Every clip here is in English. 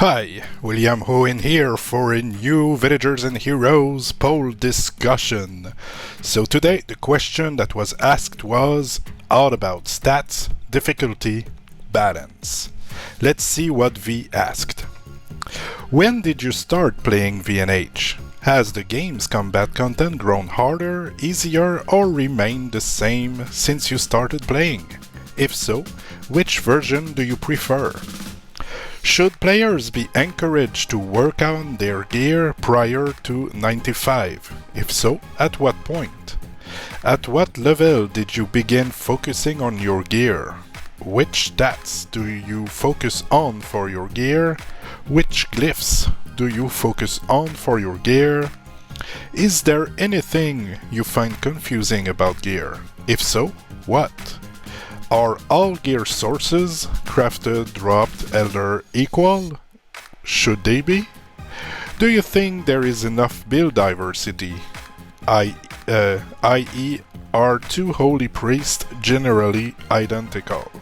Hi, William Hououin here for a new Villagers and Heroes poll discussion. So today the question that was asked was all about stats, difficulty, balance. Let's see what V asked. When did you start playing V&H? Has the game's combat content grown harder, easier, or remained the same since you started playing? If so, which version do you prefer? Should players be encouraged to work on their gear prior to 95? If so, at what point? At what level did you begin focusing on your gear? Which stats do you focus on for your gear? Which glyphs do you focus on for your gear? Is there anything you find confusing about gear? If so, what? Are all gear sources, crafted, dropped, elder equal? Should they be? Do you think there is enough build diversity, i.e. are two holy priests generally identical?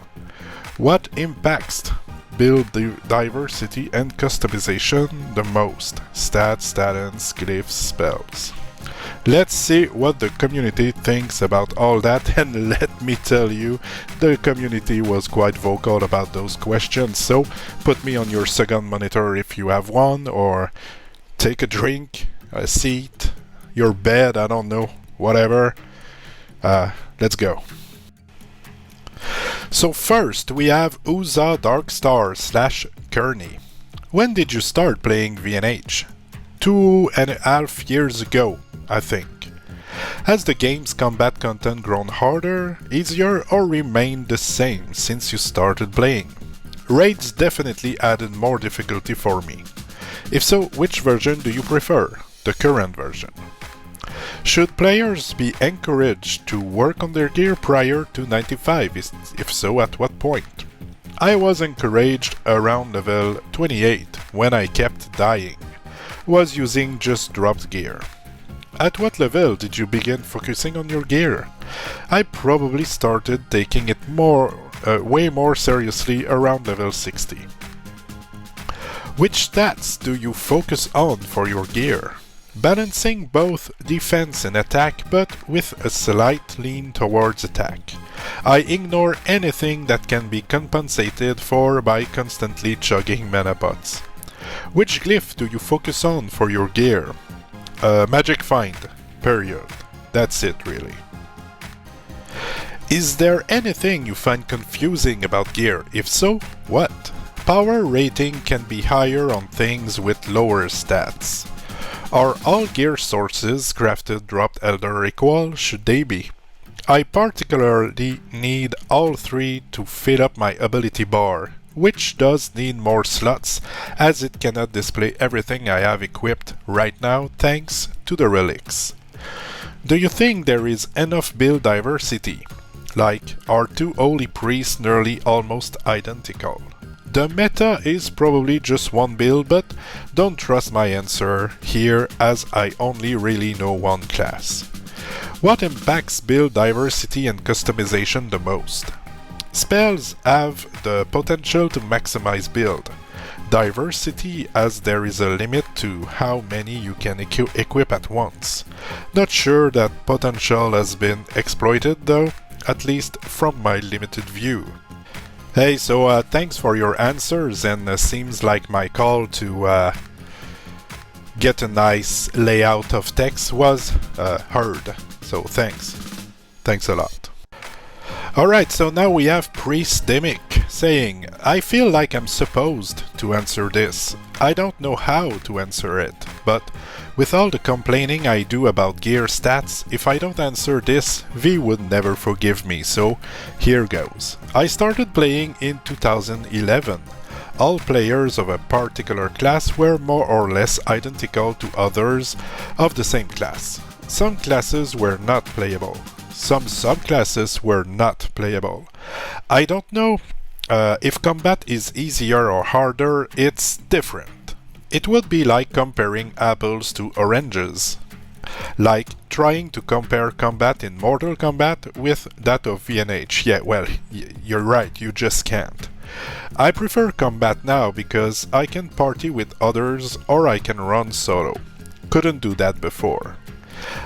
What impacts build diversity and customization the most? Stats, statins, glyphs, spells. Let's see what the community thinks about all that, and let me tell you, the community was quite vocal about those questions, so put me on your second monitor if you have one, or take a drink, a seat, your bed, I don't know, whatever. Let's go. So first we have Uza Darkstar / Kearney. When did you start playing V&H? 2.5 years ago, I think. Has the game's combat content grown harder, easier, or remained the same since you started playing? Raids definitely added more difficulty for me. If so, which version do you prefer? The current version. Should players be encouraged to work on their gear prior to 95? If so, at what point? I was encouraged around level 28 when I kept dying. Was using just dropped gear. At what level did you begin focusing on your gear? I probably started taking it way more seriously around level 60. Which stats do you focus on for your gear? Balancing both defense and attack, but with a slight lean towards attack. I ignore anything that can be compensated for by constantly chugging mana pots. Which glyph do you focus on for your gear? Magic Find, period. That's it, really. Is there anything you find confusing about gear? If so, what? Power rating can be higher on things with lower stats. Are all gear sources, crafted, dropped, elder equal? Should they be? I particularly need all three to fill up my ability bar, which does need more slots, as it cannot display everything I have equipped right now thanks to the relics. Do you think there is enough build diversity? Like, are two holy priests nearly almost identical? The meta is probably just one build, but don't trust my answer here as I only really know one class. What impacts build diversity and customization the most? Spells have the potential to maximize build diversity, as there is a limit to how many you can equip at once. Not sure that potential has been exploited though, at least from my limited view. Hey, so thanks for your answers, and seems like my call to get a nice layout of text was heard, so thanks a lot. Alright, so now we have Priestemic saying, I feel like I'm supposed to answer this. I don't know how to answer it, but with all the complaining I do about gear stats, if I don't answer this, V would never forgive me, so here goes. I started playing in 2011. All players of a particular class were more or less identical to others of the same class. Some classes were not playable. Some subclasses were not playable. I don't know if combat is easier or harder, it's different. It would be like comparing apples to oranges. Like trying to compare combat in Mortal Kombat with that of V&H. Yeah, well, you're right, you just can't. I prefer combat now because I can party with others or I can run solo. Couldn't do that before.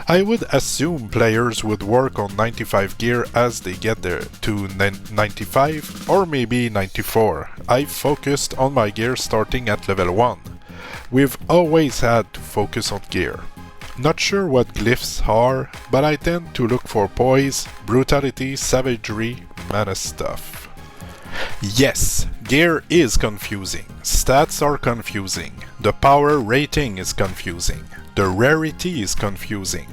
I would assume players would work on 95 gear as they get there to 95 or maybe 94. I focused on my gear starting at level 1. We've always had to focus on gear. Not sure what glyphs are, but I tend to look for poise, brutality, savagery, mana stuff. Yes, gear is confusing. Stats are confusing. The power rating is confusing. The rarity is confusing.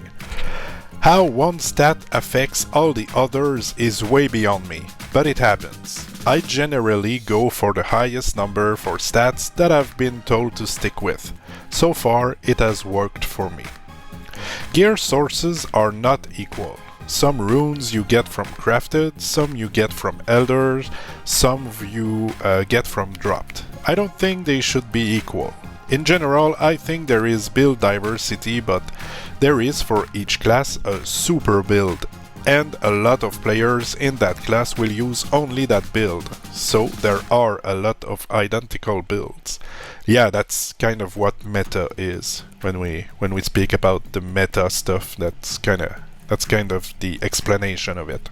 How one stat affects all the others is way beyond me, but it happens. I generally go for the highest number for stats that I've been told to stick with. So far, it has worked for me. Gear sources are not equal. Some runes you get from crafted, some you get from elders, some you get from dropped. I don't think they should be equal. In general, I think there is build diversity, but there is for each class a super build, and a lot of players in that class will use only that build, so there are a lot of identical builds. Yeah, that's kind of what meta is. When we speak about the meta stuff, that's kind of the explanation of it.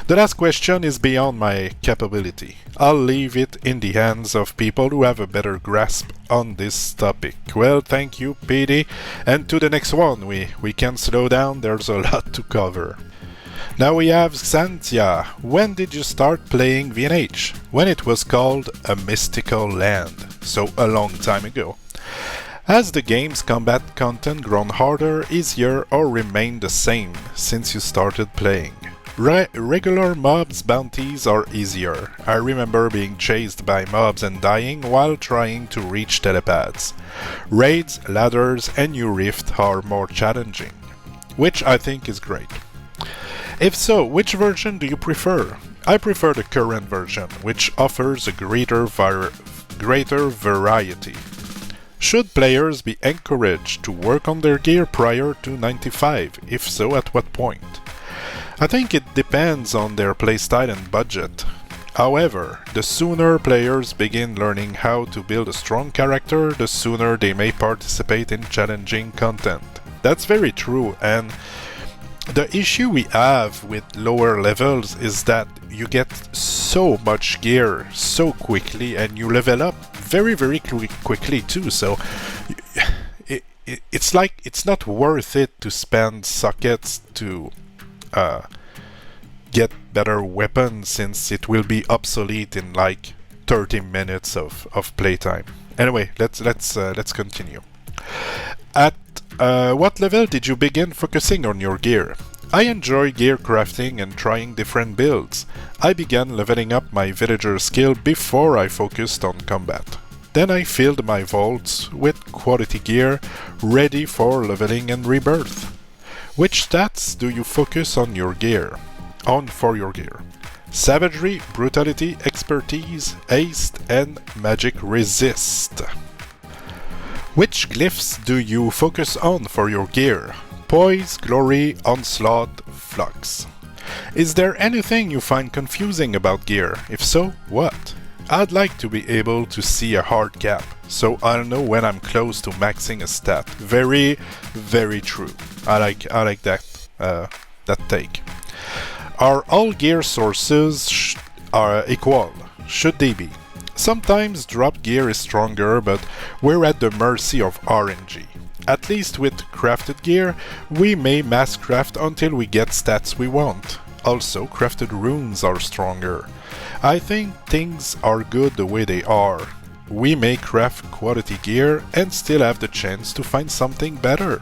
The last question is beyond my capability. I'll leave it in the hands of people who have a better grasp on this topic. Well, thank you, PD, and to the next one. We can slow down, there's a lot to cover. Now we have Xantia. When did you start playing VNH? When it was called A Mystical Land, so a long time ago. Has the game's combat content grown harder, easier, or remained the same since you started playing? Regular mobs bounties are easier. I remember being chased by mobs and dying while trying to reach telepaths. Raids, ladders, and new rift are more challenging, which I think is great. If so, which version do you prefer? I prefer the current version, which offers a greater variety. Should players be encouraged to work on their gear prior to 95? If so, at what point? I think it depends on their playstyle and budget. However, the sooner players begin learning how to build a strong character, the sooner they may participate in challenging content. That's very true, and the issue we have with lower levels is that you get so much gear so quickly and you level up very quickly too, so it's like it's not worth it to spend sockets to get better weapons, since it will be obsolete in like 30 minutes of playtime. Anyway, let's continue. At what level did you begin focusing on your gear? I enjoy gear crafting and trying different builds. I began leveling up my villager skill before I focused on combat. Then I filled my vaults with quality gear ready for leveling and rebirth. Which stats do you focus on for your gear? Savagery, brutality, expertise, haste, and magic resist. Which glyphs do you focus on for your gear? Poise, glory, onslaught, flux. Is there anything you find confusing about gear? If so, what? I'd like to be able to see a hard cap, so I'll know when I'm close to maxing a stat. Very, very true. I like that take. Are all gear sources are equal? Should they be? Sometimes drop gear is stronger, but we're at the mercy of RNG. At least with crafted gear, we may mass craft until we get stats we want. Also, crafted runes are stronger. I think things are good the way they are. We may craft quality gear and still have the chance to find something better.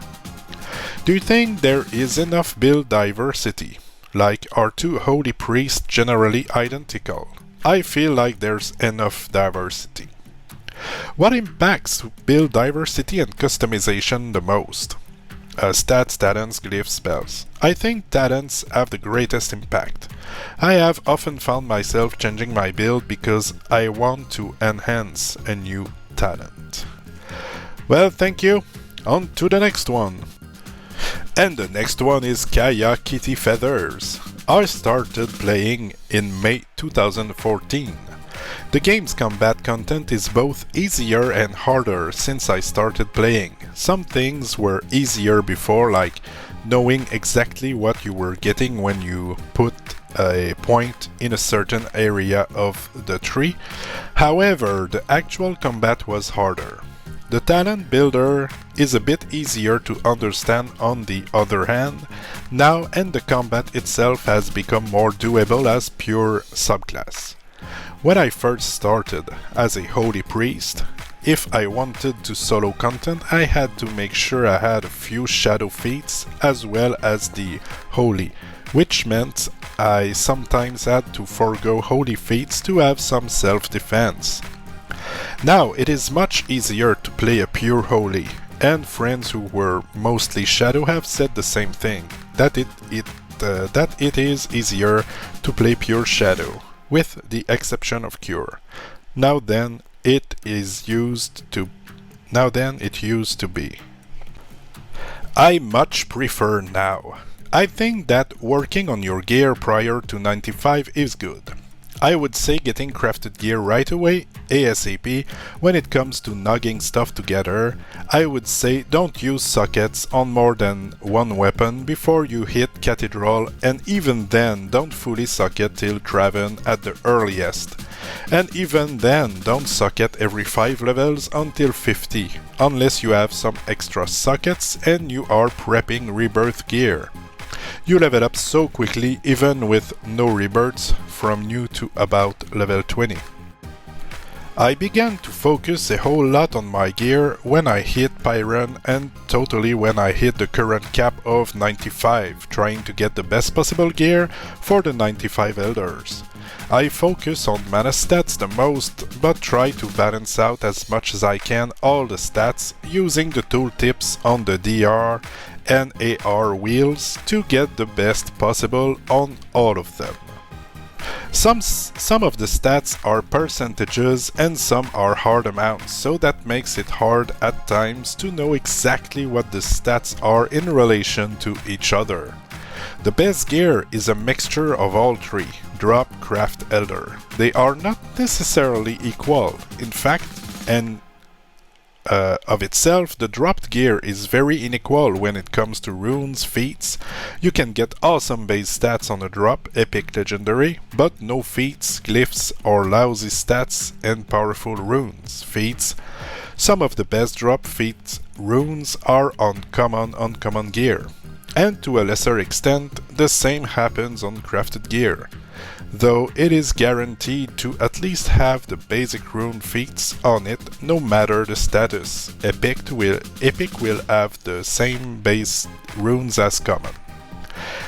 Do you think there is enough build diversity? Like, are two holy priests generally identical? I feel like there's enough diversity. What impacts build diversity and customization the most? Stats, talents, glyphs, spells. I think talents have the greatest impact. I have often found myself changing my build because I want to enhance a new talent. Well, thank you. On to the next one. And the next one is Kaya Kitty Feathers. I started playing in May 2014. The game's combat content is both easier and harder since I started playing. Some things were easier before, like knowing exactly what you were getting when you put a point in a certain area of the tree. However, the actual combat was harder. The talent builder is a bit easier to understand on the other hand now, and the combat itself has become more doable as pure subclass. When I first started as a holy priest, if I wanted to solo content, I had to make sure I had a few shadow feats as well as the holy, which meant I sometimes had to forego holy feats to have some self-defense. Now it is much easier to play a pure holy, and friends who were mostly shadow have said the same thing, that it is easier to play pure shadow, with the exception of cure. Now then it used to be. I much prefer now. I think that working on your gear prior to 95 is good. I would say getting crafted gear right away, ASAP, when it comes to nugging stuff together. I would say don't use sockets on more than one weapon before you hit Cathedral, and even then don't fully socket till Craven at the earliest. And even then don't socket every 5 levels until 50, unless you have some extra sockets and you are prepping rebirth gear. You level up so quickly even with no rebirths from new to about level 20. I began to focus a whole lot on my gear when I hit Pyron and totally when I hit the current cap of 95, trying to get the best possible gear for the 95 Elders. I focus on mana stats the most, but try to balance out as much as I can all the stats using the tooltips on the DR and AR wheels to get the best possible on all of them. Some of the stats are percentages and some are hard amounts, so that makes it hard at times to know exactly what the stats are in relation to each other. The best gear is a mixture of all three: drop, craft, elder. They are not necessarily equal. In fact, of itself, the dropped gear is very unequal when it comes to runes, feats. You can get awesome base stats on a drop, epic, legendary, but no feats, glyphs, or lousy stats and powerful runes, feats. Some of the best drop feat runes are on uncommon gear. And to a lesser extent, the same happens on crafted gear, though it is guaranteed to at least have the basic rune feats on it no matter the status. Epic will have the same base runes as common.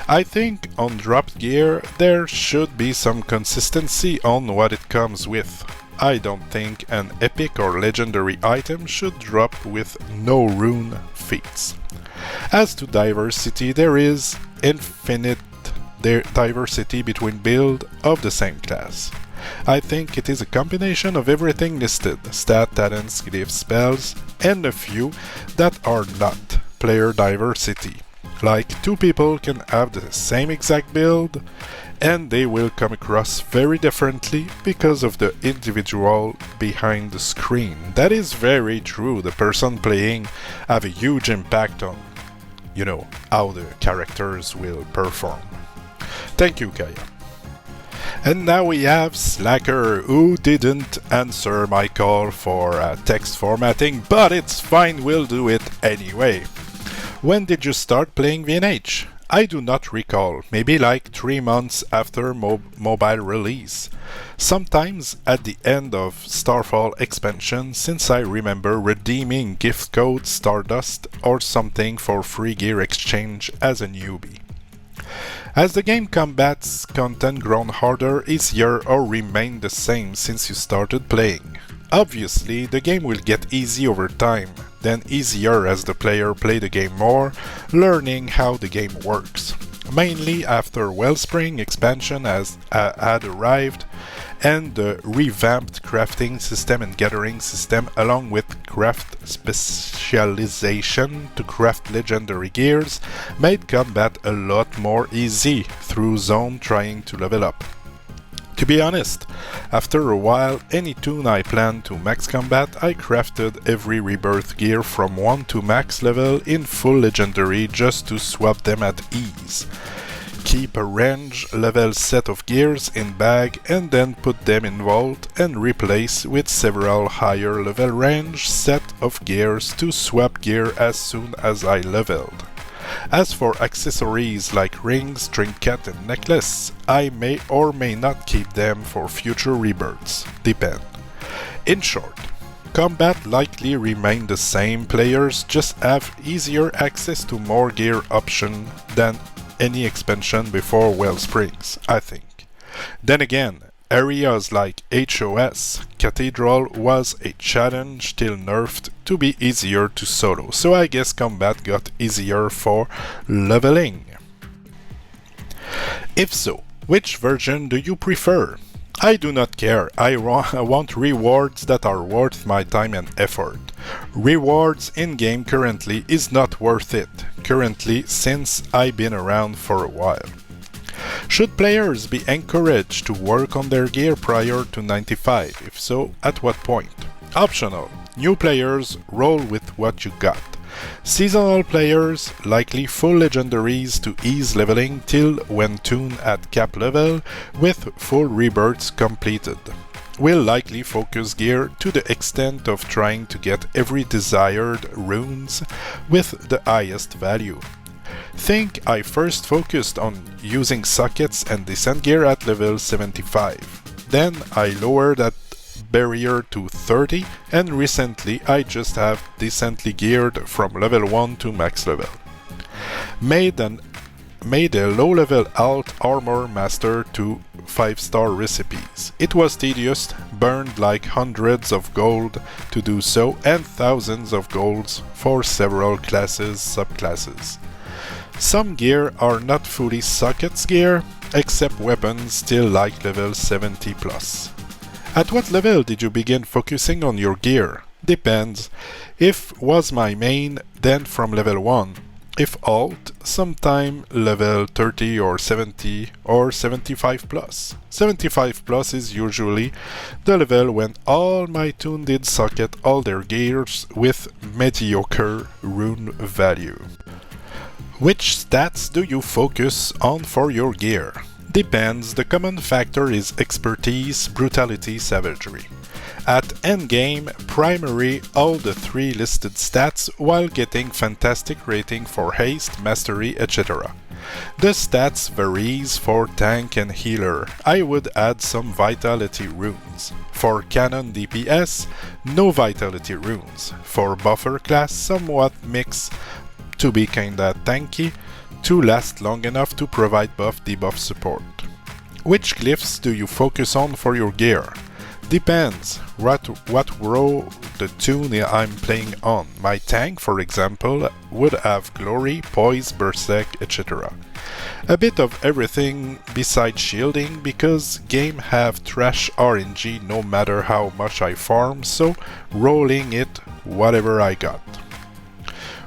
I think on dropped gear there should be some consistency on what it comes with. I don't think an epic or legendary item should drop with no rune feats. As to diversity, there is infinite diversity between builds of the same class. I think it is a combination of everything listed: stat, talents, glyphs, spells, and a few that are not player diversity. Like, two people can have the same exact build and they will come across very differently because of the individual behind the screen. That is very true. The person playing have a huge impact on, how the characters will perform. Thank you, Kaya. And now we have Slacker, who didn't answer my call for text formatting, but it's fine, we'll do it anyway. When did you start playing VNH? I do not recall, maybe like 3 months after mobile release. Sometimes at the end of Starfall expansion, since I remember redeeming gift code Stardust or something for free gear exchange as a newbie. Has the game combat's content grown harder, easier, or remained the same since you started playing? Obviously, the game will get easy over time, then easier as the player play the game more, learning how the game works. Mainly after Wellspring expansion had arrived, and the revamped crafting system and gathering system, along with craft specialization to craft legendary gears, made combat a lot more easy through zone trying to level up. To be honest, after a while, any tune I planned to max combat, I crafted every rebirth gear from 1 to max level in full legendary just to swap them at ease. Keep a range level set of gears in bag and then put them in vault and replace with several higher level range set of gears to swap gear as soon as I leveled. As for accessories like rings, trinket and necklace, I may or may not keep them for future rebirths, depend. In short, combat likely remain the same, players just have easier access to more gear option than any expansion before Wellsprings, I think. Then again, areas like HOS, Cathedral was a challenge till nerfed to be easier to solo, so I guess combat got easier for leveling. If so, which version do you prefer? I do not care, I want rewards that are worth my time and effort. Rewards in-game currently is not worth it, currently since I've been around for a while. Should players be encouraged to work on their gear prior to 95? If so, at what point? Optional. New players roll with what you got. Seasonal players likely full legendaries to ease leveling till when tuned at cap level with full rebirths completed. Will likely focus gear to the extent of trying to get every desired runes with the highest value. Think I first focused on using sockets and descent gear at level 75. Then I lowered that barrier to 30 and recently I just have decently geared from level 1 to max level. Made a low-level alt armor master to 5-star recipes. It was tedious, burned like hundreds of gold to do so and thousands of golds for several classes, subclasses. Some gear are not fully sockets gear, except weapons still like level 70 plus. At what level did you begin focusing on your gear? Depends. If was my main, then from level 1. If alt, sometime level 30 or 70 or 75 plus. 75 plus is usually the level when all my toon did socket all their gears with mediocre rune value. Which stats do you focus on for your gear? Depends, the common factor is expertise, brutality, savagery. At endgame, primary all the 3 listed stats while getting fantastic rating for haste, mastery, etc. The stats varies for tank and healer. I would add some vitality runes. For cannon DPS, no vitality runes. For buffer class, somewhat mix to be kinda tanky, to last long enough to provide buff-debuff support. Which glyphs do you focus on for your gear? Depends what row the tune I'm playing on. My tank, for example, would have Glory, Poise, Berserk, etc. A bit of everything besides shielding because game have trash RNG no matter how much I farm, so rolling it whatever I got.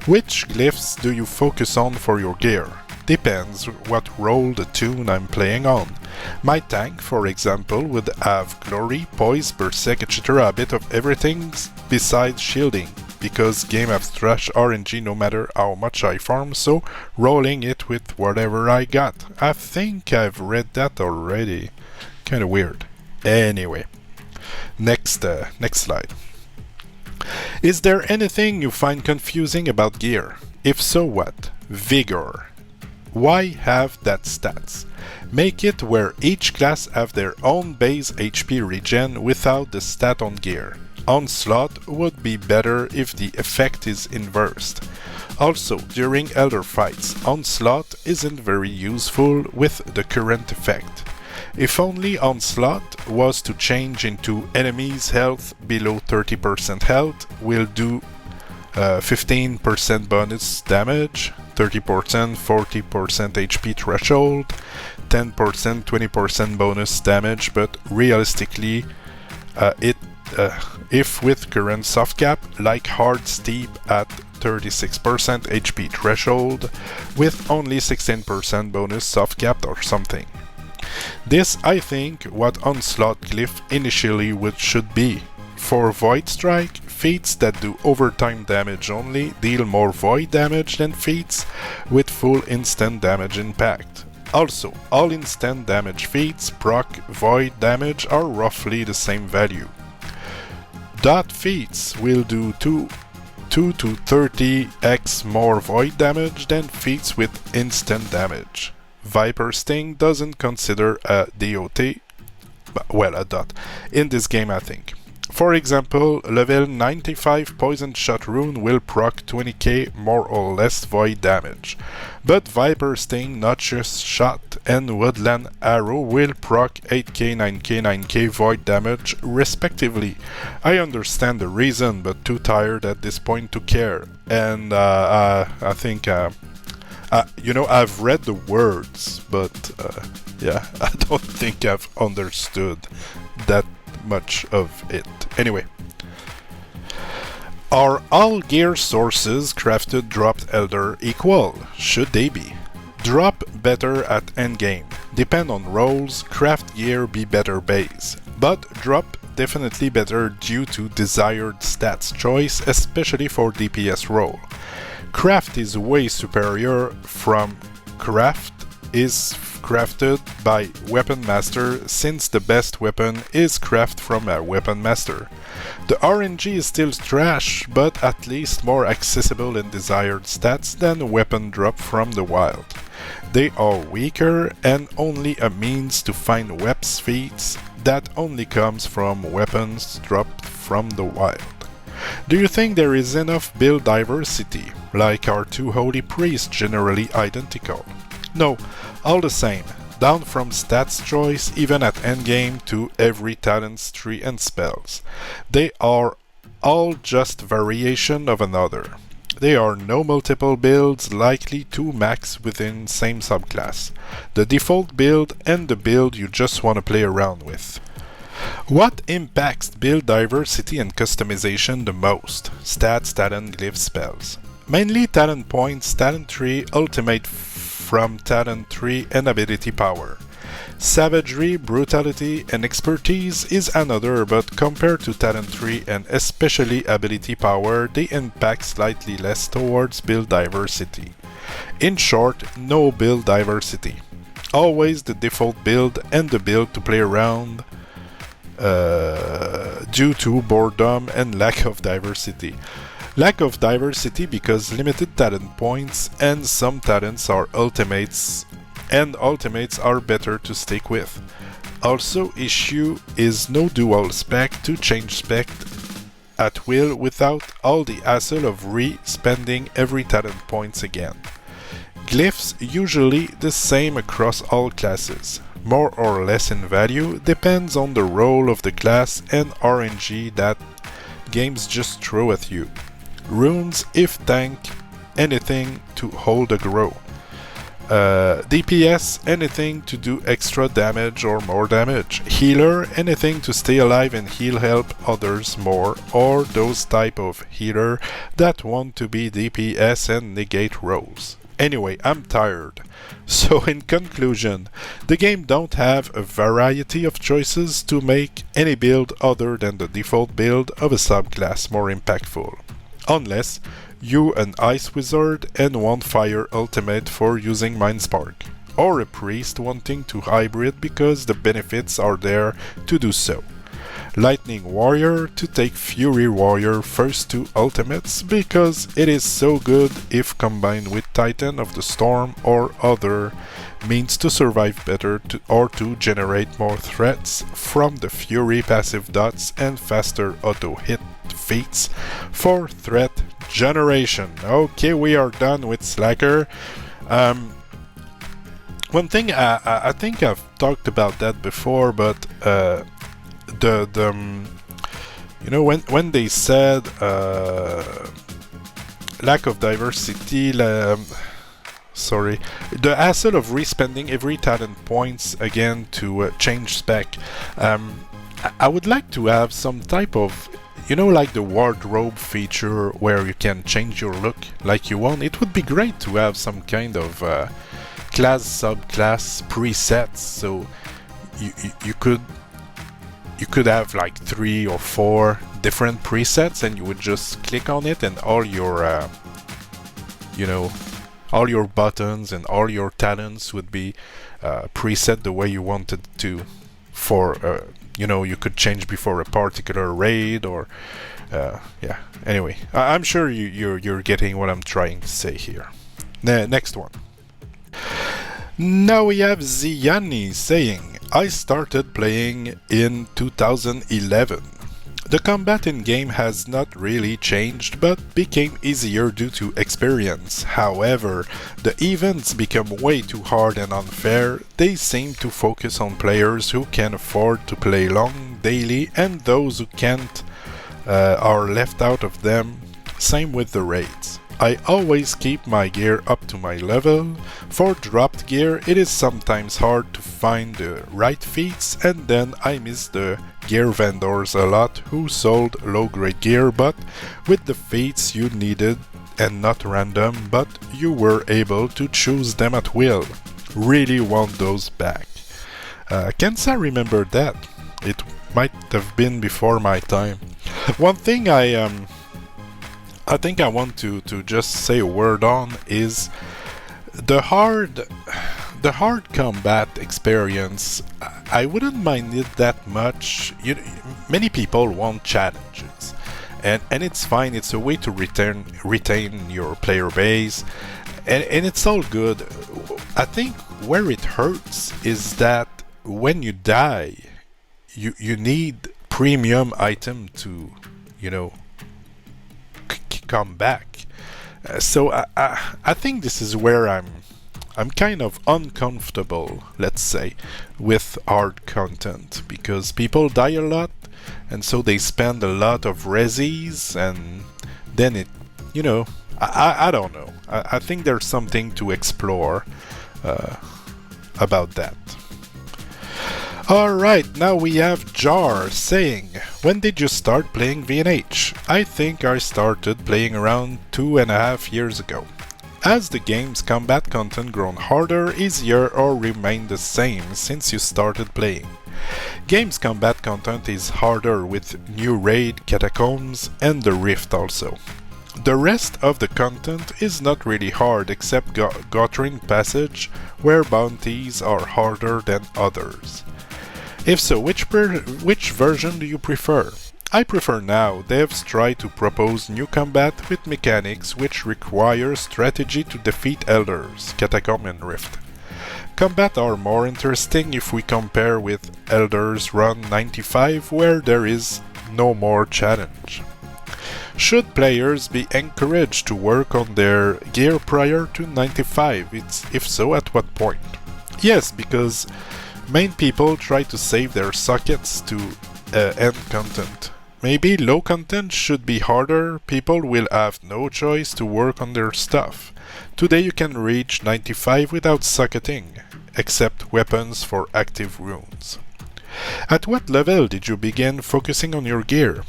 Which glyphs do you focus on for your gear? Depends what role the tune I'm playing on. My tank, for example, would have Glory, Poise, Berserk, etc. A bit of everything besides shielding, because game have trash RNG no matter how much I farm, so rolling it with whatever I got. I think I've read that already. Kinda weird. Anyway, next slide. Is there anything you find confusing about gear? If so, what? Vigor. Why have that stats? Make it where each class have their own base HP regen without the stat on gear. Onslaught would be better if the effect is inversed. Also, during elder fights, Onslaught isn't very useful with the current effect. If only Onslaught was to change into enemies' health below 30% health, will do 15% bonus damage, 30%, 40% HP threshold, 10%, 20% bonus damage, but realistically, if with current soft cap, like hard steep at 36% HP threshold, with only 16% bonus soft cap or something. This, I think, what Onslaught Glyph initially should be. For Void Strike, feats that do overtime damage only deal more void damage than feats with full instant damage impact. Also, all instant damage feats proc void damage are roughly the same value. Dot feats will do 2 to 30x more void damage than feats with instant damage. Viper Sting doesn't consider a DOT, well, a dot, in this game I think. For example, level 95 Poison Shot rune will proc 20k more or less void damage, but Viper Sting, Noxious Shot, and Woodland Arrow will proc 8k, 9k, 9k void damage respectively. I understand the reason, but too tired at this point to care, and I think, you know, I've read the words, but yeah, I don't think I've understood that much of it. Anyway, are all gear sources crafted dropped elder equal? Should they be? Drop better at endgame. Depend on rolls, craft gear be better base. But drop definitely better due to desired stats choice, especially for DPS role. Craft is way superior from craft is crafted by Weapon Master, since the best weapon is crafted from a Weapon Master. The RNG is still trash, but at least more accessible in desired stats than weapon drop from the wild. They are weaker and only a means to find weapons feats that only comes from weapons dropped from the wild. Do you think there is enough build diversity, like our two holy priests generally identical? No, all the same, down from stats choice even at endgame to every talents tree and spells. They are all just variation of another. There are no multiple builds likely to max within same subclass. The default build and the build you just want to play around with. What impacts build diversity and customization the most? Stats, talent, glyph, spells. Mainly talent points, talent tree, ultimate from talent tree, and ability power. Savagery, brutality, and expertise is another, but compared to talent tree and especially ability power, they impact slightly less towards build diversity. In short, no build diversity. Always the default build and the build to play around due to boredom and lack of diversity. Lack of diversity because limited talent points and some talents are ultimates, and ultimates are better to stick with. Also, issue is no dual spec to change spec at will without all the hassle of re-spending every talent points again. Glyphs usually the same across all classes. More or less in value depends on the role of the class and RNG that games just throw at you. Runes if tank, anything to hold a grow. DPS, anything to do extra damage or more damage. Healer, anything to stay alive and heal help others more, or those type of healer that want to be DPS and negate rolls. Anyway, I'm tired. So in conclusion, the game don't have a variety of choices to make any build other than the default build of a subclass more impactful. Unless you an ice wizard and want fire ultimate for using mind spark, or a priest wanting to hybrid because the benefits are there to do so. Lightning warrior to take fury warrior first two ultimates because it is so good if combined with titan of the storm or other means to survive better or to generate more threats from the fury passive dots and faster auto hit feats for threat generation. Okay, we are done with Slacker. One thing I think I've talked about that before, but you know, when they said lack of diversity, sorry, the hassle of respending every talent points again to change spec. I would like to have some type of, you know, like the wardrobe feature where you can change your look like you want. It would be great to have some kind of class subclass presets, so you could have like 3 or 4 different presets, and you would just click on it, and all your all your buttons and all your talents would be preset the way you wanted to. For you could change before a particular raid, or yeah. Anyway, I'm sure you're getting what I'm trying to say here. Next one. Now we have Ziani saying, I started playing in 2011. The combat in game has not really changed, but became easier due to experience. However, the events become way too hard and unfair. They seem to focus on players who can afford to play long daily, and those who can't are left out of them. Same with the raids. I always keep my gear up to my level. For dropped gear, it is sometimes hard to find the right feats, and then I miss the gear vendors a lot who sold low-grade gear but with the feats you needed and not random, but you were able to choose them at will. Really want those back. Can't I remember that? It might have been before my time. One thing I think I want to just say a word on is the hard combat experience. I wouldn't mind it that much. Many people want challenges, and it's fine. It's a way to retain your player base, and it's all good. I think where it hurts is that when you die, you need premium item to come back. So I think this is where I'm kind of uncomfortable, let's say, with hard content, because people die a lot, and so they spend a lot of resis, and then it, I don't know. I think there's something to explore about that. Alright, now we have Jar saying, when did you start playing VNH? I think I started playing around 2.5 years ago. Has the game's combat content grown harder, easier, or remained the same since you started playing? Game's combat content is harder with new raid, catacombs, and the rift also. The rest of the content is not really hard except Gotrin Passage, where bounties are harder than others. If so, which version do you prefer? I prefer now. Devs try to propose new combat with mechanics which require strategy to defeat elders, Catacomb and Rift. Combat are more interesting if we compare with Elders Run 95, where there is no more challenge. Should players be encouraged to work on their gear prior to 95? If so, at what point? Yes, because main people try to save their sockets to end content. Maybe low content should be harder. People will have no choice to work on their stuff. Today you can reach 95 without socketing, except weapons for active runes. At what level did you begin focusing on your gear?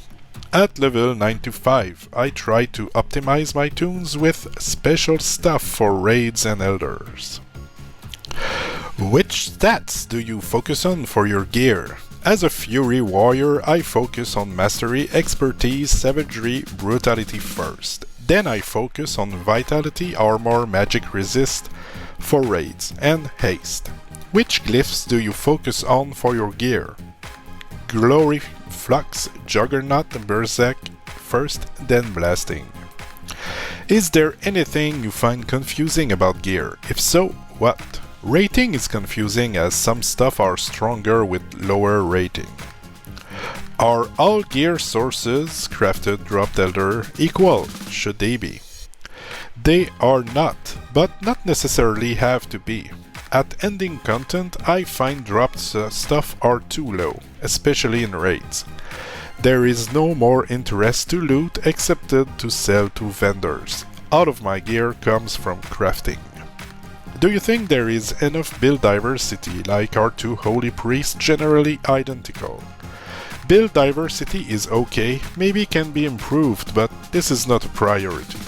At level 95, I try to optimize my tunes with special stuff for raids and elders. Which stats do you focus on for your gear? As a Fury warrior, I focus on Mastery, Expertise, Savagery, Brutality first. Then I focus on Vitality, Armor, Magic Resist for raids, and Haste. Which glyphs do you focus on for your gear? Glory, Flux, Juggernaut, Berserk first, then Blasting. Is there anything you find confusing about gear? If so, what? Rating is confusing as some stuff are stronger with lower rating. Are all gear sources, crafted, dropped, elder, equal? Should they be? They are not, but not necessarily have to be. At ending content, I find dropped stuff are too low, especially in raids. There is no more interest to loot except to sell to vendors. All of my gear comes from crafting. Do you think there is enough build diversity, like our two holy priests generally identical? Build diversity is okay, maybe can be improved, but this is not a priority.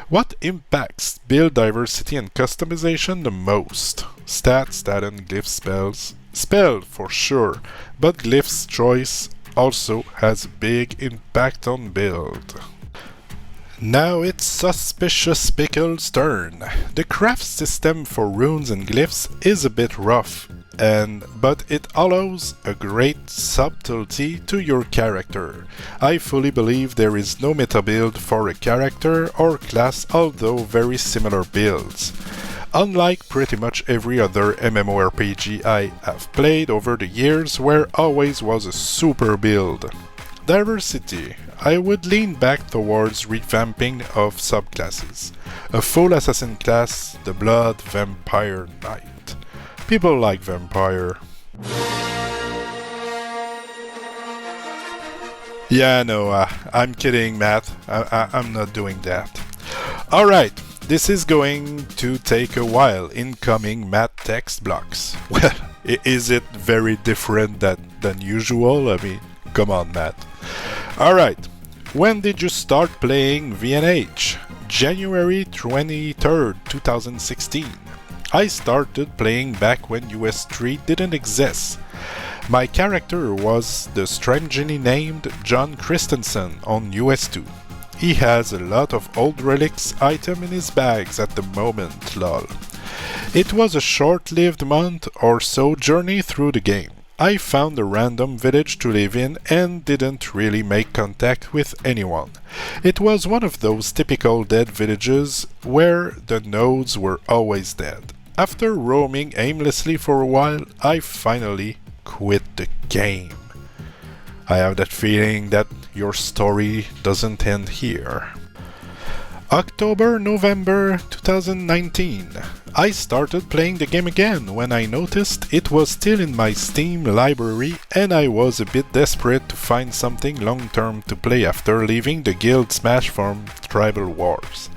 What impacts build diversity and customization the most? Stats, status, glyph spells. Spell for sure, but glyphs choice also has a big impact on build. Now it's Suspicious Pickle's turn. The craft system for runes and glyphs is a bit rough, but it allows a great subtlety to your character. I fully believe there is no meta build for a character or class, although very similar builds. Unlike pretty much every other MMORPG I have played over the years, where always was a super build. Diversity. I would lean back towards revamping of subclasses. A full assassin class, the Blood Vampire Knight. People like vampire. Yeah, no, I'm kidding, Matt. I'm not doing that. Alright, this is going to take a while. Incoming Matt text blocks. Well, is it very different than usual? I mean, come on, Matt. Alright, when did you start playing VNH? January 23rd, 2016. I started playing back when US3 didn't exist. My character was the strangely named John Christensen on US2. He has a lot of old relics item in his bags at the moment, lol. It was a short-lived month or so journey through the game. I found a random village to live in and didn't really make contact with anyone. It was one of those typical dead villages where the nodes were always dead. After roaming aimlessly for a while, I finally quit the game. I have that feeling that your story doesn't end here. October-November 2019. I started playing the game again when I noticed it was still in my Steam library and I was a bit desperate to find something long-term to play after leaving the guild smash from Tribal Wars.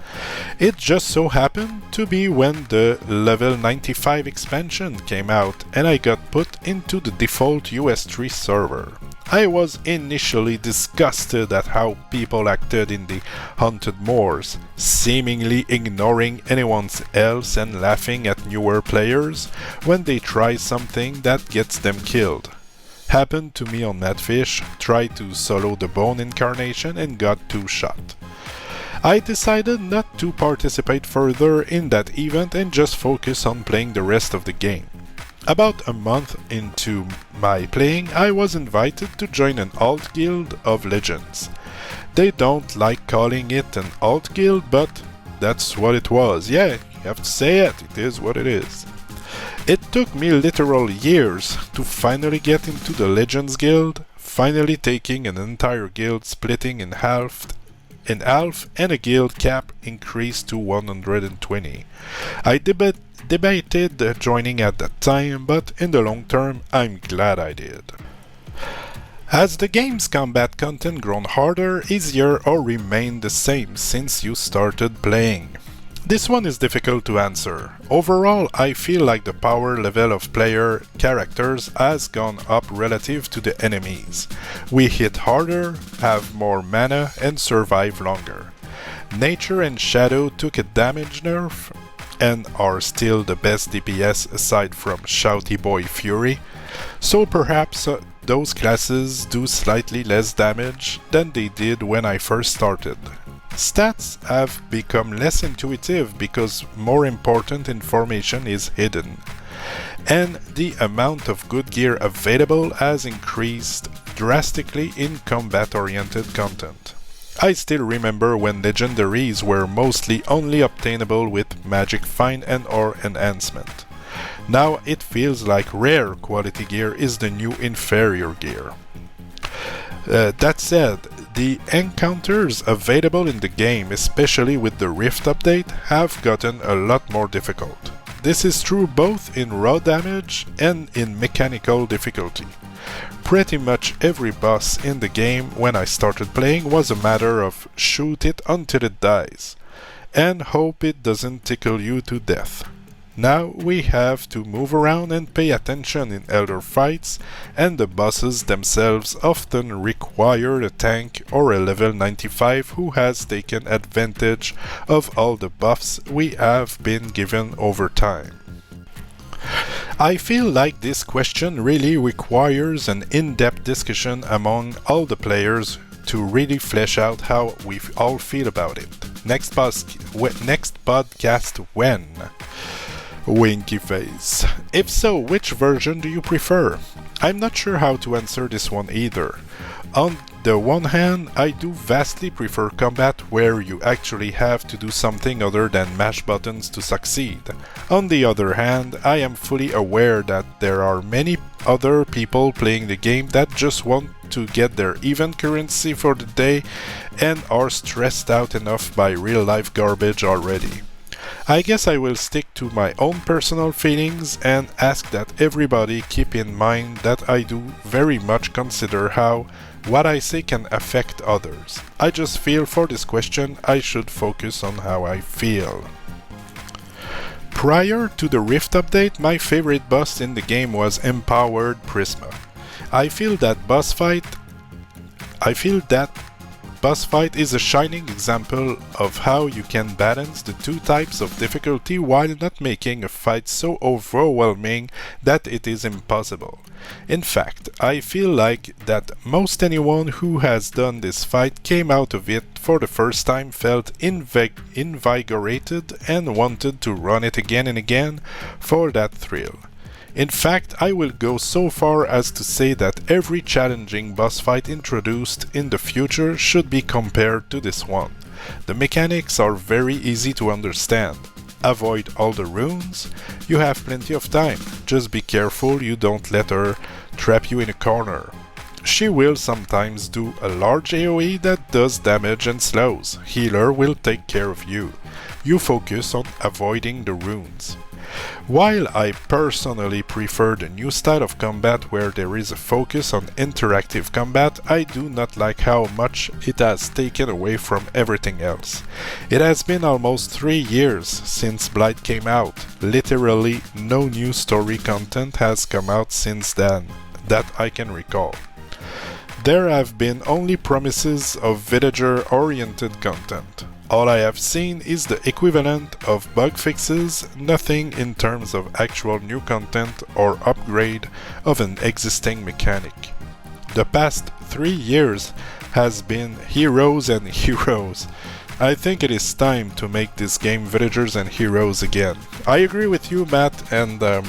It just so happened to be when the level 95 expansion came out and I got put into the default US3 server. I was initially disgusted at how people acted in the Haunted Moors, seemingly ignoring anyone else and laughing at newer players when they try something that gets them killed. Happened to me on Madfish, tried to solo the Bone Incarnation and got 2 shot. I decided not to participate further in that event and just focus on playing the rest of the game. About a month into my playing, I was invited to join an alt guild of legends. They don't like calling it an alt guild, but that's what it was. Yeah, you have to say it, it is what it is. It took me literal years to finally get into the Legends Guild, finally taking an entire guild splitting in half and a guild cap increased to 120. I debated joining at that time, but in the long term, I'm glad I did. Has the game's combat content grown harder, easier, or remained the same since you started playing? This one is difficult to answer. Overall, I feel like the power level of player characters has gone up relative to the enemies. We hit harder, have more mana, and survive longer. Nature and Shadow took a damage nerf and are still the best DPS aside from Shouty Boy Fury, so perhaps those classes do slightly less damage than they did when I first started. Stats have become less intuitive because more important information is hidden, and the amount of good gear available has increased drastically in combat-oriented content. I still remember when legendaries were mostly only obtainable with magic find and or enhancement. Now it feels like rare quality gear is the new inferior gear. That said, the encounters available in the game, especially with the Rift update, have gotten a lot more difficult. This is true both in raw damage and in mechanical difficulty. Pretty much every boss in the game when I started playing was a matter of shoot it until it dies, and hope it doesn't tickle you to death. Now we have to move around and pay attention in elder fights, and the bosses themselves often require a tank or a level 95 who has taken advantage of all the buffs we have been given over time. I feel like this question really requires an in-depth discussion among all the players to really flesh out how we all feel about it. Next podcast when? Winky face. If so, which version do you prefer? I'm not sure how to answer this one either. On the one hand, I do vastly prefer combat where you actually have to do something other than mash buttons to succeed. On the other hand, I am fully aware that there are many other people playing the game that just want to get their event currency for the day and are stressed out enough by real-life garbage already. I guess I will stick to my own personal feelings and ask that everybody keep in mind that I do very much consider how what I say can affect others. I just feel for this question I should focus on how I feel. Prior to the Rift update, my favorite boss in the game was Empowered Prisma. I feel that boss fight is a shining example of how you can balance the two types of difficulty while not making a fight so overwhelming that it is impossible. In fact, I feel like that most anyone who has done this fight came out of it for the first time felt invigorated and wanted to run it again and again for that thrill. In fact, I will go so far as to say that every challenging boss fight introduced in the future should be compared to this one. The mechanics are very easy to understand. Avoid all the runes, you have plenty of time, just be careful you don't let her trap you in a corner. She will sometimes do a large AoE that does damage and slows. Healer will take care of you. You focus on avoiding the runes. While I personally prefer the new style of combat where there is a focus on interactive combat, I do not like how much it has taken away from everything else. It has been almost 3 years since Blight came out. Literally no new story content has come out since then, that I can recall. There have been only promises of villager-oriented content. All I have seen is the equivalent of bug fixes, nothing in terms of actual new content or upgrade of an existing mechanic. The past 3 years has been heroes and heroes. I think it is time to make this game villagers and heroes again. I agree with you, Matt, and the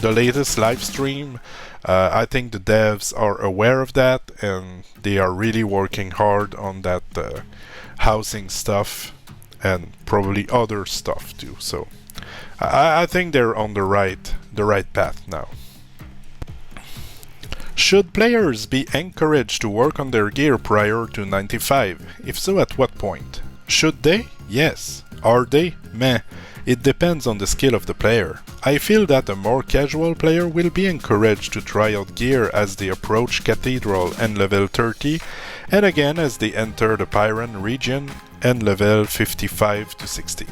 latest live stream, I think the devs are aware of that and they are really working hard on that housing stuff and probably other stuff too. So I think they're on the right path now. Should players be encouraged to work on their gear prior to 95? If so, at what point? Should they? Yes. Are they? Meh. It depends on the skill of the player. I feel that a more casual player will be encouraged to try out gear as they approach Cathedral and level 30, and again as they enter the Pyran region and level 55 to 60.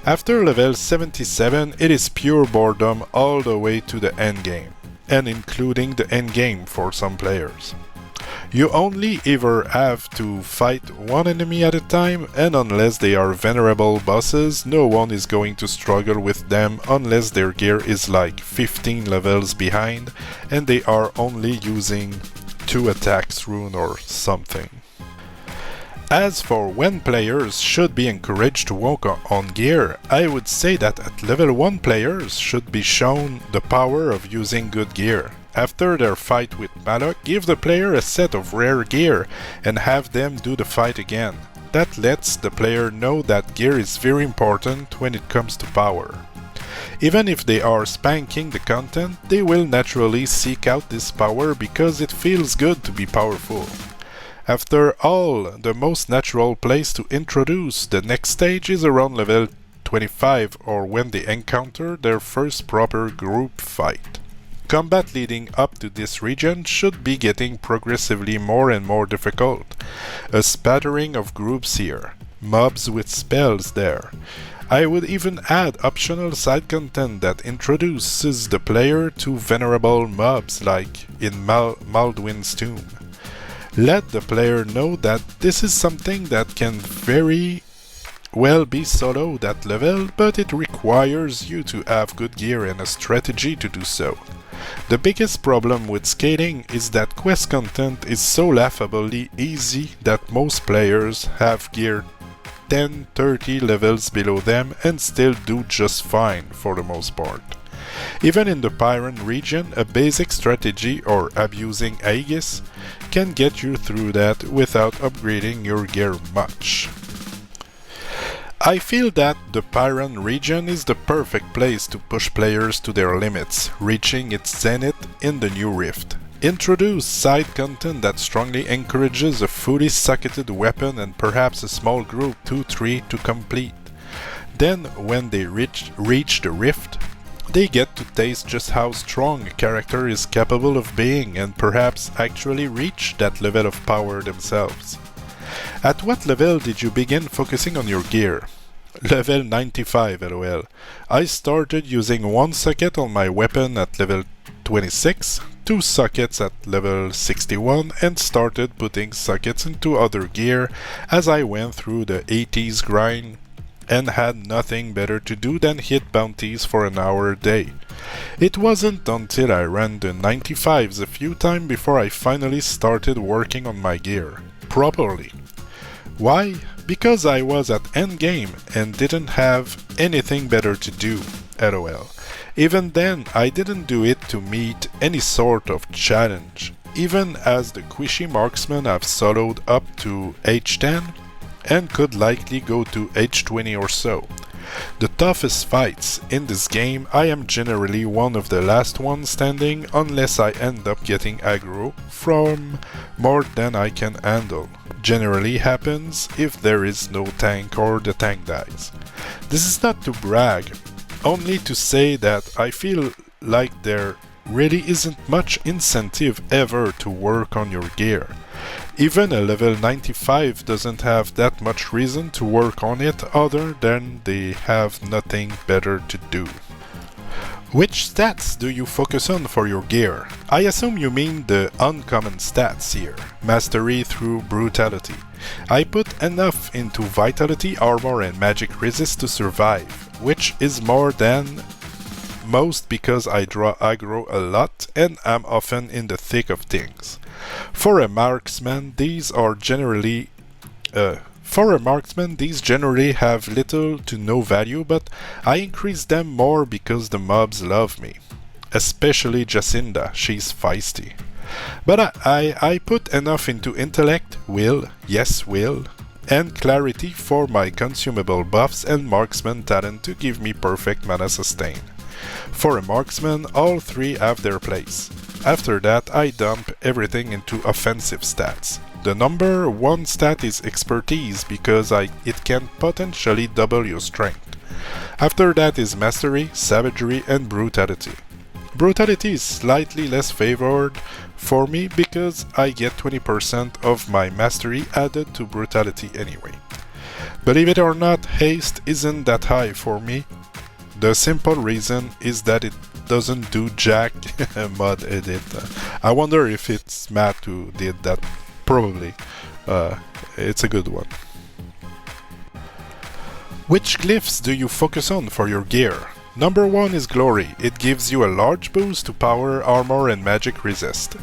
After level 77, it is pure boredom all the way to the endgame, and including the endgame for some players. You only ever have to fight one enemy at a time, and unless they are venerable bosses, no one is going to struggle with them unless their gear is like 15 levels behind and they are only using 2 attacks rune or something. As for when players should be encouraged to work on gear, I would say that at level 1 players should be shown the power of using good gear. After their fight with Malok, give the player a set of rare gear and have them do the fight again. That lets the player know that gear is very important when it comes to power. Even if they are spanking the content, they will naturally seek out this power because it feels good to be powerful. After all, the most natural place to introduce the next stage is around level 25 or when they encounter their first proper group fight. Combat leading up to this region should be getting progressively more and more difficult. A spattering of groups here, mobs with spells there. I would even add optional side content that introduces the player to venerable mobs like in Maldwin's Tomb. Let the player know that this is something that can very well be soloed at level, but it requires you to have good gear and a strategy to do so. The biggest problem with skating is that quest content is so laughably easy that most players have gear 10-30 levels below them and still do just fine for the most part. Even in the Pyron region, a basic strategy or abusing Aegis can get you through that without upgrading your gear much. I feel that the Pyron region is the perfect place to push players to their limits, reaching its zenith in the new rift. Introduce side content that strongly encourages a fully socketed weapon and perhaps a small group 2-3 to complete. Then, when they reach the rift, they get to taste just how strong a character is capable of being and perhaps actually reach that level of power themselves. At what level did you begin focusing on your gear? Level 95, lol. I started using one socket on my weapon at level 26, 2 sockets at level 61, and started putting sockets into other gear as I went through the 80s grind and had nothing better to do than hit bounties for an hour a day. It wasn't until I ran the 95s a few times before I finally started working on my gear properly. Why? Because I was at endgame and didn't have anything better to do, lol. Even then, I didn't do it to meet any sort of challenge. Even as the Quishy marksman I've soloed up to H10 and could likely go to H20 or so. The toughest fights in this game, I am generally one of the last ones standing unless I end up getting aggro from more than I can handle. Generally happens if there is no tank or the tank dies. This is not to brag, only to say that I feel like there really isn't much incentive ever to work on your gear. Even a level 95 doesn't have that much reason to work on it other than they have nothing better to do. Which stats do you focus on for your gear? I assume you mean the uncommon stats here, mastery through brutality. I put enough into vitality, armor and magic resist to survive, which is more than most because I draw aggro a lot and am often in the thick of things. For a marksman, these generally have little to no value, but I increase them more because the mobs love me. Especially Jacinda, she's feisty. But I put enough into intellect, will, and clarity for my consumable buffs and marksman talent to give me perfect mana sustain. For a marksman, all three have their place. After that, I dump everything into offensive stats. The number one stat is expertise because it can potentially double your strength. After that is mastery, savagery and brutality. Brutality is slightly less favored for me because I get 20% of my mastery added to brutality anyway. Believe it or not, haste isn't that high for me. The simple reason is that it doesn't do jack mod edit. I wonder if it's Matt who did that. Probably. It's a good one. Which glyphs do you focus on for your gear? Number 1 is Glory. It gives you a large boost to power, armor and magic resist.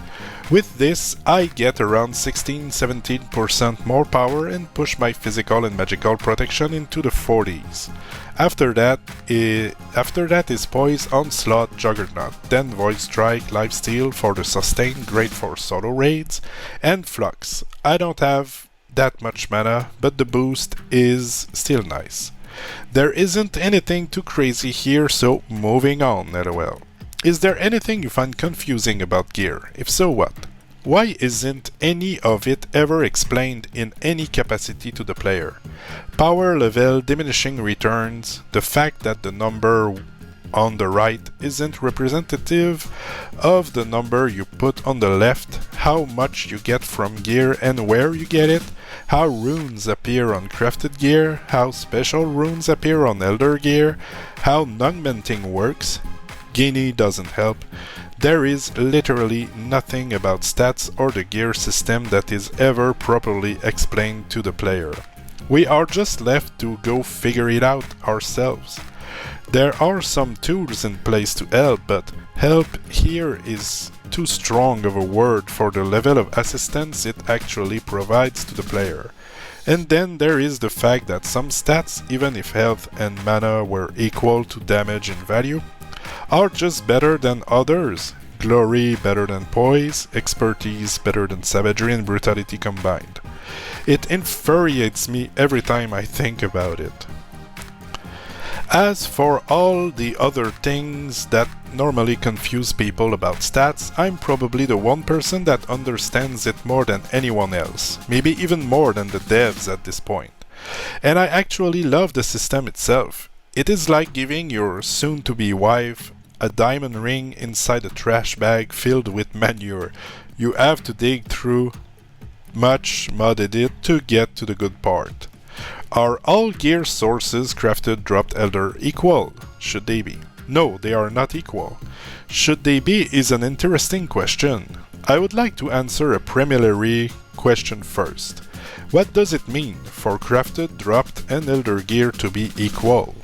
With this, I get around 16-17% more power and push my physical and magical protection into the 40s. After that is Poise, Onslaught, Juggernaut, then Void Strike, Lifesteal for the sustain, great for solo raids, and Flux. I don't have that much mana, but the boost is still nice. There isn't anything too crazy here, so moving on, lol. Is there anything you find confusing about gear? If so, what? Why isn't any of it ever explained in any capacity to the player? Power level, diminishing returns, the fact that the number on the right isn't representative of the number you put on the left, how much you get from gear and where you get it, how runes appear on crafted gear, how special runes appear on elder gear, how augmenting works. Guinea doesn't help. There is literally nothing about stats or the gear system that is ever properly explained to the player. We are just left to go figure it out ourselves. There are some tools in place to help, but help here is too strong of a word for the level of assistance it actually provides to the player. And then there is the fact that some stats, even if health and mana were equal to damage in value, are just better than others. Glory better than poise, expertise better than savagery and brutality combined. It infuriates me every time I think about it. As for all the other things that normally confuse people about stats, I'm probably the one person that understands it more than anyone else, maybe even more than the devs at this point. And I actually love the system itself. It is like giving your soon-to-be wife a diamond ring inside a trash bag filled with manure. You have to dig through much mud edit to get to the good part. Are all gear sources crafted dropped elder equal? Should they be? No, they are not equal. Should they be is an interesting question. I would like to answer a preliminary question first. What does it mean for crafted, dropped, and elder gear to be equal?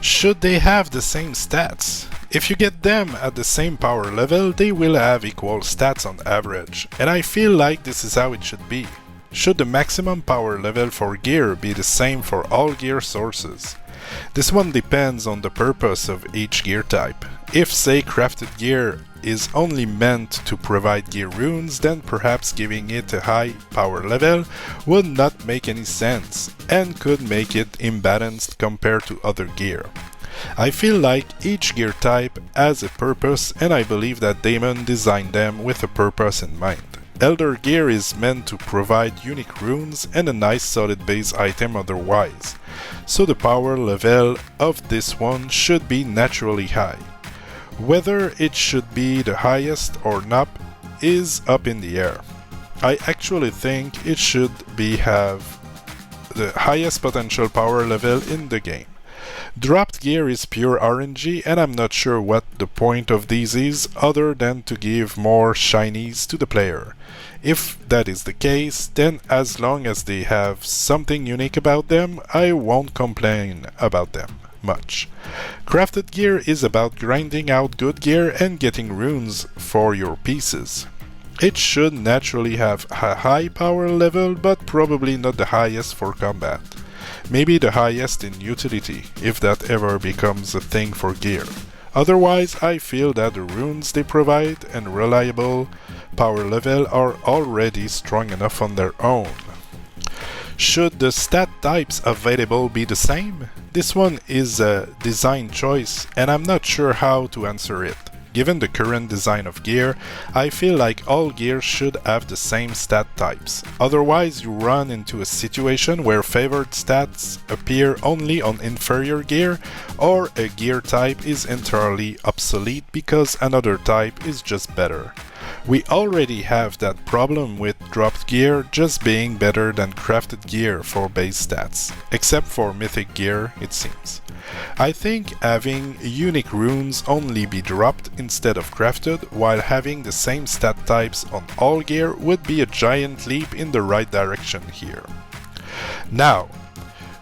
Should they have the same stats? If you get them at the same power level, they will have equal stats on average, and I feel like this is how it should be. Should the maximum power level for gear be the same for all gear sources? This one depends on the purpose of each gear type. If, say, crafted gear is only meant to provide gear runes, then perhaps giving it a high power level would not make any sense, and could make it imbalanced compared to other gear. I feel like each gear type has a purpose, and I believe that Damon designed them with a purpose in mind. Elder gear is meant to provide unique runes and a nice solid base item otherwise, so the power level of this one should be naturally high. Whether it should be the highest or not is up in the air. I actually think it should have the highest potential power level in the game. Dropped gear is pure RNG, and I'm not sure what the point of these is other than to give more shinies to the player. If that is the case, then as long as they have something unique about them, I won't complain about them much. Crafted gear is about grinding out good gear and getting runes for your pieces. It should naturally have a high power level, but probably not the highest for combat. Maybe the highest in utility, if that ever becomes a thing for gear. Otherwise, I feel that the runes they provide and reliable power level are already strong enough on their own. Should the stat types available be the same? This one is a design choice, and I'm not sure how to answer it. Given the current design of gear, I feel like all gear should have the same stat types. Otherwise, you run into a situation where favored stats appear only on inferior gear, or a gear type is entirely obsolete because another type is just better. We already have that problem with dropped gear just being better than crafted gear for base stats, except for mythic gear, it seems. I think having unique runes only be dropped instead of crafted, while having the same stat types on all gear would be a giant leap in the right direction here. Now,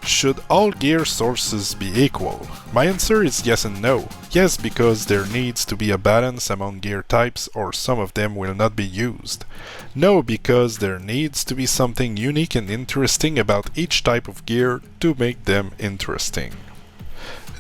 should all gear sources be equal? My answer is yes and no. Yes, because there needs to be a balance among gear types or some of them will not be used. No, because there needs to be something unique and interesting about each type of gear to make them interesting.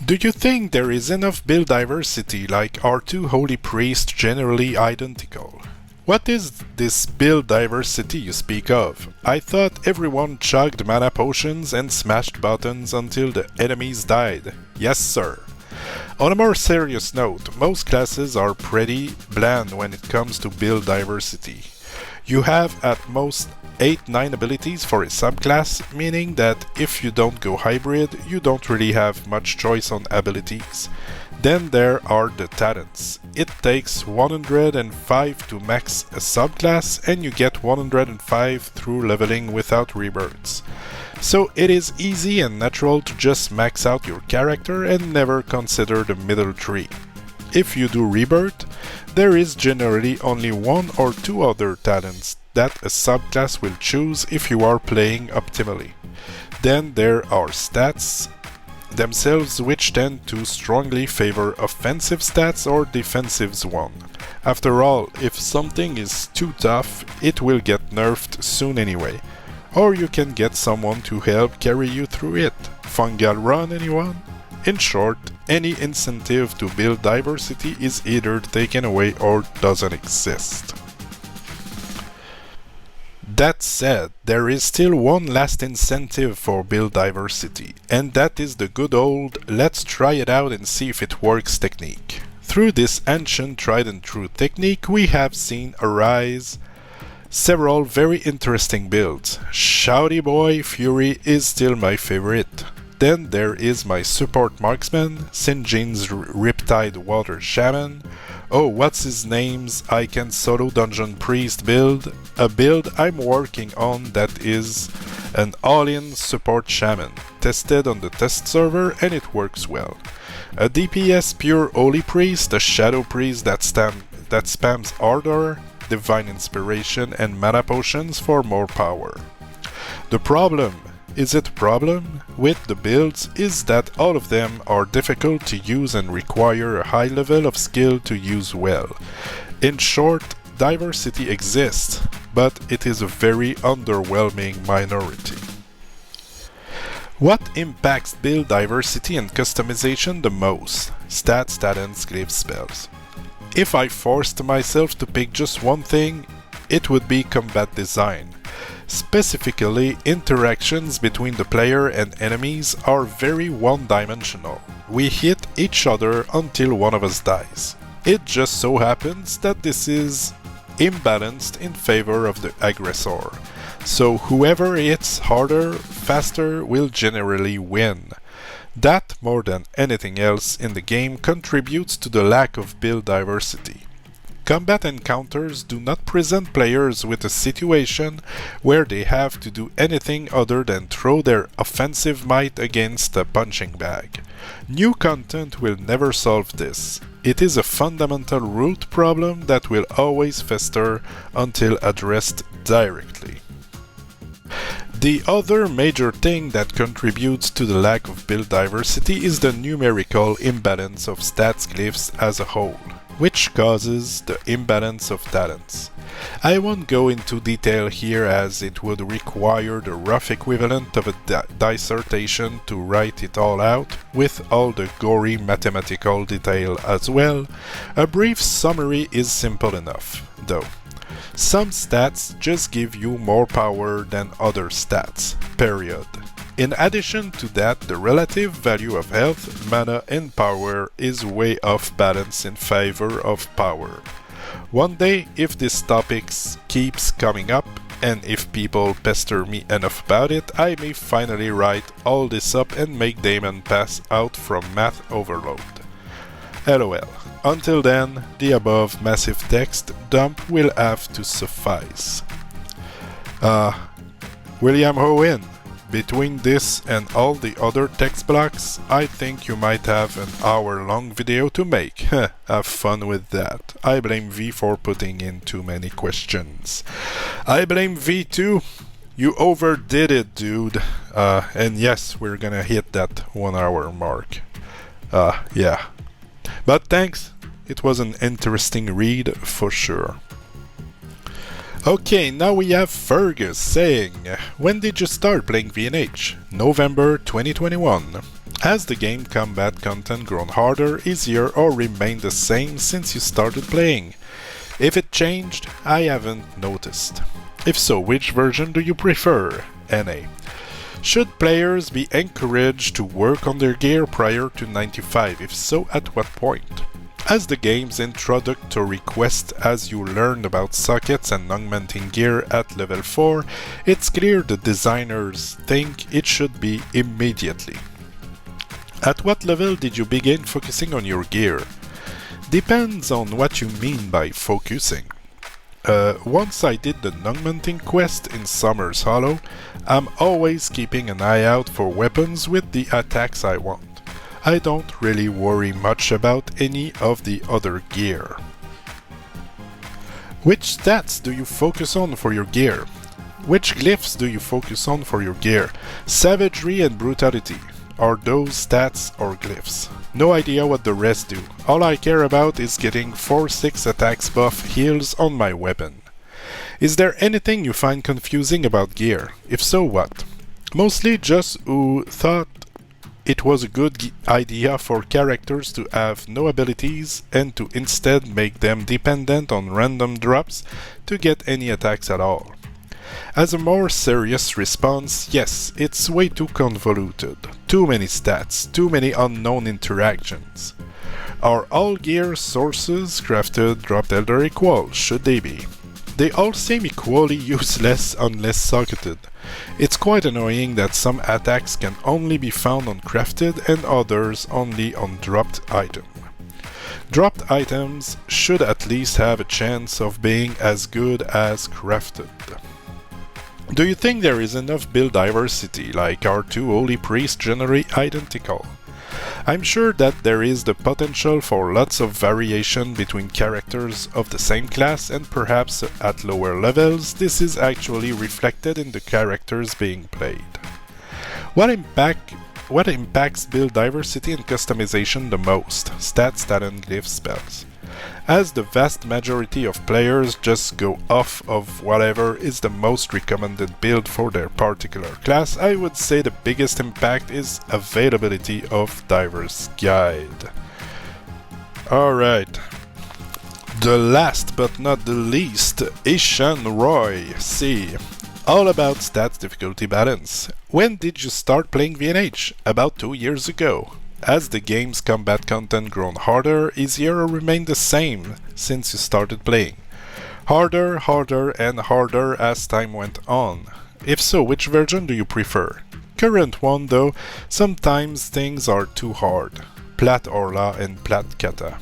Do you think there is enough build diversity, like are two holy priests generally identical? What is this build diversity you speak of? I thought everyone chugged mana potions and smashed buttons until the enemies died. Yes, sir. On a more serious note, most classes are pretty bland when it comes to build diversity. You have at most 8-9 abilities for a subclass, meaning that if you don't go hybrid, you don't really have much choice on abilities. Then there are the talents. It takes 105 to max a subclass, and you get 105 through leveling without rebirths. So it is easy and natural to just max out your character and never consider the middle tree. If you do rebirth, there is generally only 1 or 2 other talents that a subclass will choose if you are playing optimally. Then there are stats themselves, which tend to strongly favor offensive stats or defensive one. After all, if something is too tough, it will get nerfed soon anyway. Or you can get someone to help carry you through it. Fungal run, anyone? In short, any incentive to build diversity is either taken away or doesn't exist. That said, there is still one last incentive for build diversity, and that is the good old "let's try it out and see if it works" technique. Through this ancient tried and true technique, we have seen arise several very interesting builds. Shouty Boy Fury is still my favorite. Then there is my support marksman, Sinjin's Riptide Water Shaman. Oh, what's his name's I can solo Dungeon Priest build? A build I'm working on that is an all-in support shaman, tested on the test server, and it works well. A DPS pure Holy Priest, a Shadow Priest that spams Ardor, Divine Inspiration, and Mana Potions for more power. The problem with the builds is that all of them are difficult to use and require a high level of skill to use well. In short, diversity exists, but it is a very underwhelming minority. What impacts build diversity and customization the most? Stats, talents, glyphs, spells. If I forced myself to pick just one thing, it would be combat design. Specifically, interactions between the player and enemies are very one-dimensional. We hit each other until one of us dies. It just so happens that this is imbalanced in favor of the aggressor. So whoever hits harder, faster will generally win. That, more than anything else in the game, contributes to the lack of build diversity. Combat encounters do not present players with a situation where they have to do anything other than throw their offensive might against a punching bag. New content will never solve this. It is a fundamental root problem that will always fester until addressed directly. The other major thing that contributes to the lack of build diversity is the numerical imbalance of stats glyphs as a whole, which causes the imbalance of talents. I won't go into detail here as it would require the rough equivalent of a dissertation to write it all out, with all the gory mathematical detail as well. A brief summary is simple enough, though. Some stats just give you more power than other stats, period. In addition to that, the relative value of health, mana, and power is way off balance in favor of power. One day, if this topic keeps coming up, and if people pester me enough about it, I may finally write all this up and make Damon pass out from math overload. LOL. Until then, the above massive text dump will have to suffice. William Hououin. Between this and all the other text blocks, I think you might have an hour-long video to make. Have fun with that. I blame V for putting in too many questions. I blame V too. You overdid it, dude. And yes, we're gonna hit that 1 hour mark. Yeah. But thanks. It was an interesting read for sure. Okay, now we have Fergus saying, when did you start playing V&H? November 2021. Has the game combat content grown harder, easier, or remained the same since you started playing? If it changed, I haven't noticed. If so, which version do you prefer? NA. Should players be encouraged to work on their gear prior to 95? If so, at what point? As the game's introductory quest as you learn about sockets and augmenting gear at level 4, it's clear the designers think it should be immediately. At what level did you begin focusing on your gear? Depends on what you mean by focusing. Once I did the augmenting quest in Summer's Hollow, I'm always keeping an eye out for weapons with the attacks I want. I don't really worry much about any of the other gear. Which stats do you focus on for your gear? Which glyphs do you focus on for your gear? Savagery and brutality. Are those stats or glyphs? No idea what the rest do. All I care about is getting 4-6 attacks buff heals on my weapon. Is there anything you find confusing about gear? If so, what? Mostly just who thought it was a good idea for characters to have no abilities and to instead make them dependent on random drops to get any attacks at all. As a more serious response, yes, it's way too convoluted. Too many stats, too many unknown interactions. Are all gear sources crafted dropped elder equal? Should they be? They all seem equally useless unless socketed. It's quite annoying that some attacks can only be found on crafted and others only on dropped item. Dropped items should at least have a chance of being as good as crafted. Do you think there is enough build diversity, like our two holy priests generally identical? I'm sure that there is the potential for lots of variation between characters of the same class, and perhaps at lower levels this is actually reflected in the characters being played. What impacts build diversity and customization the most? Stats, talent, glyphs, spells. As the vast majority of players just go off of whatever is the most recommended build for their particular class, I would say the biggest impact is availability of diverse guide. Alright. The last but not the least, Ishan Roy C. All about stats difficulty balance. When did you start playing VNH? About 2 years ago. Has the game's combat content grown harder, easier, or remained the same since you started playing? Harder, and harder as time went on. If so, which version do you prefer? Current one though, sometimes things are too hard. Plat Orla and Plat Kata.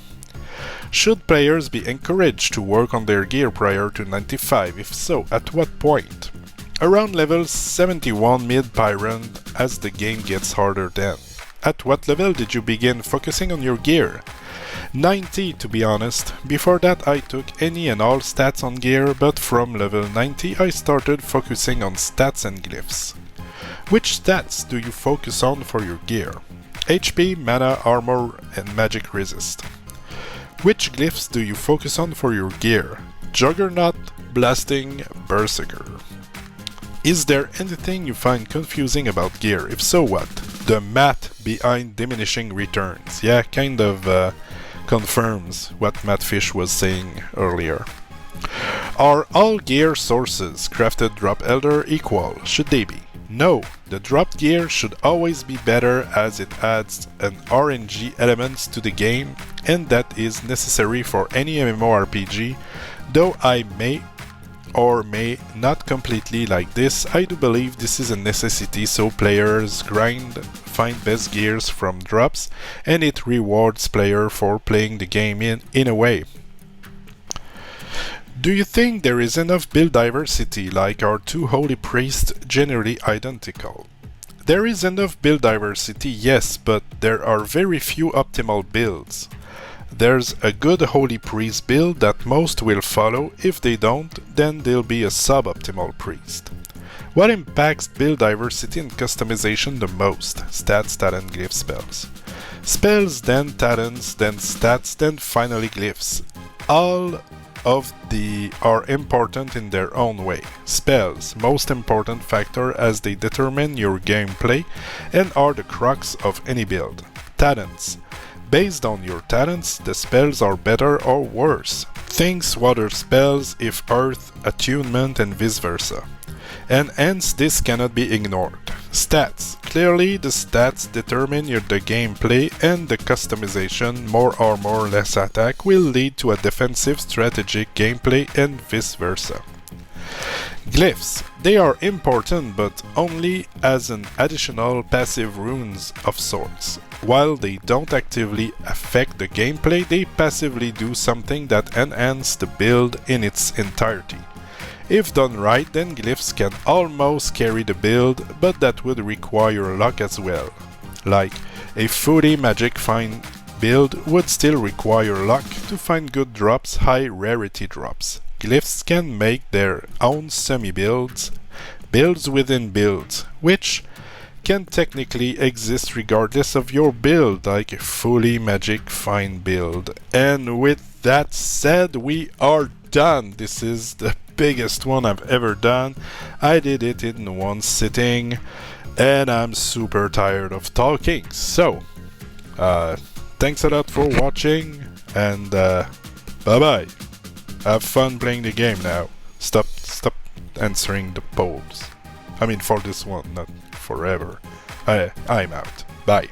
Should players be encouraged to work on their gear prior to 95? If so, at what point? Around level 71 mid-Pyrrhon as the game gets harder then. At what level did you begin focusing on your gear? 90 to be honest. Before that I took any and all stats on gear, but from level 90 I started focusing on stats and glyphs. Which stats do you focus on for your gear? HP, mana, armor, and magic resist. Which glyphs do you focus on for your gear? Juggernaut, Blasting, Berserker. Is there anything you find confusing about gear? If so, what? The math behind diminishing returns. Yeah, kind of confirms what Matt Fish was saying earlier. Are all gear sources crafted drop elder equal? Should they be? No, the dropped gear should always be better as it adds an RNG elements to the game, and that is necessary for any MMORPG, though I may or may not completely like this. I do believe this is a necessity so players grind, find best gears from drops, and it rewards player for playing the game in a way. Do you think there is enough build diversity, like our two holy priests generally identical? There is enough build diversity, yes, but there are very few optimal builds. There's a good holy priest build that most will follow. If they don't, then they'll be a suboptimal priest. What impacts build diversity and customization the most? Stats, talent, glyphs, spells. Spells, then talents, then stats, then finally glyphs. All of the are important in their own way. Spells, most important factor as they determine your gameplay and are the crux of any build. Talents. Based on your talents, the spells are better or worse. Things water spells if earth, attunement and vice versa. And hence this cannot be ignored. Stats. Clearly, the stats determine the gameplay, and the customization, more armor, less attack, will lead to a defensive strategic gameplay and vice versa. Glyphs. They are important, but only as an additional passive runes of sorts. While they don't actively affect the gameplay, they passively do something that enhances the build in its entirety. If done right, then glyphs can almost carry the build, but that would require luck as well. Like, a fully magic find build would still require luck to find good drops, high rarity drops. Glyphs can make their own semi-builds, builds within builds, which can technically exist regardless of your build, like a fully magic find build. And with that said, we are done. This is the biggest one I've ever done. I did it in one sitting, and I'm super tired of talking. So, thanks a lot for watching, and bye-bye. Have fun playing the game now. Stop answering the polls. I mean, for this one, not forever. I'm out. Bye.